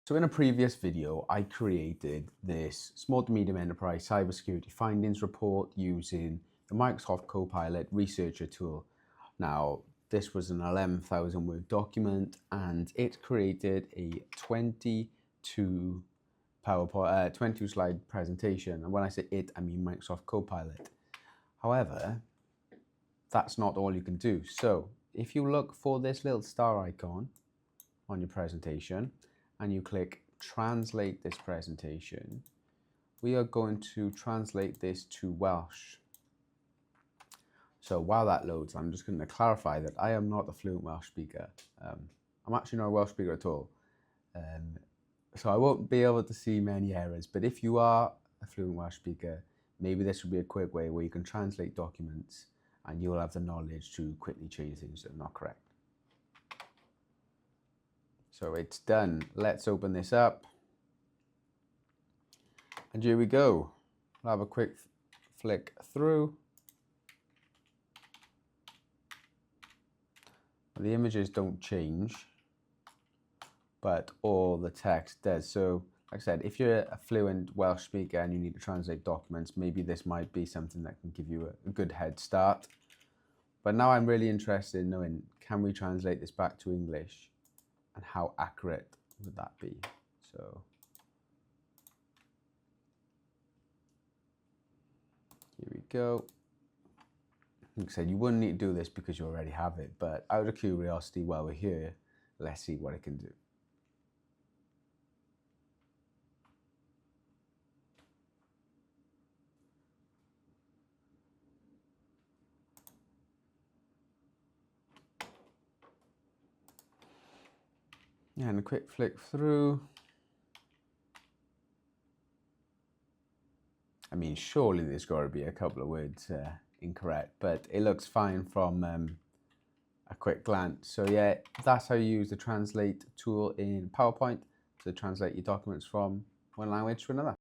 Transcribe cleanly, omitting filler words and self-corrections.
So in a previous video, I created this small to medium enterprise cybersecurity findings report using the Microsoft Copilot researcher tool. Now, this was an 11,000 word document and it created a 22 slide presentation. And when I say it, I mean Microsoft Copilot. However, that's not all you can do. So if you look for this little star icon on your presentation, and you click translate this presentation, we are going to translate this to Welsh. So while that loads, I'm just going to clarify that I am not a fluent Welsh speaker. I'm actually not a Welsh speaker at all. So I won't be able to see many errors, but if you are a fluent Welsh speaker, maybe this would be a quick way where you can translate documents and you'll have the knowledge to quickly change things that are not correct. So it's done. Let's open this up. And here we go. I'll have a quick flick through. The images don't change, but all the text does. So like I said, if you're a fluent Welsh speaker and you need to translate documents, maybe this might be something that can give you a good head start. But now I'm really interested in knowing, can we translate this back to English? And how accurate would that be? So here we go. Like I said, you wouldn't need to do this because you already have it, but out of curiosity, while we're here, let's see what it can do. And a quick flick through. I mean, surely there's got to be a couple of words incorrect, but it looks fine from a quick glance. So yeah, that's how you use the translate tool in PowerPoint to translate your documents from one language to another.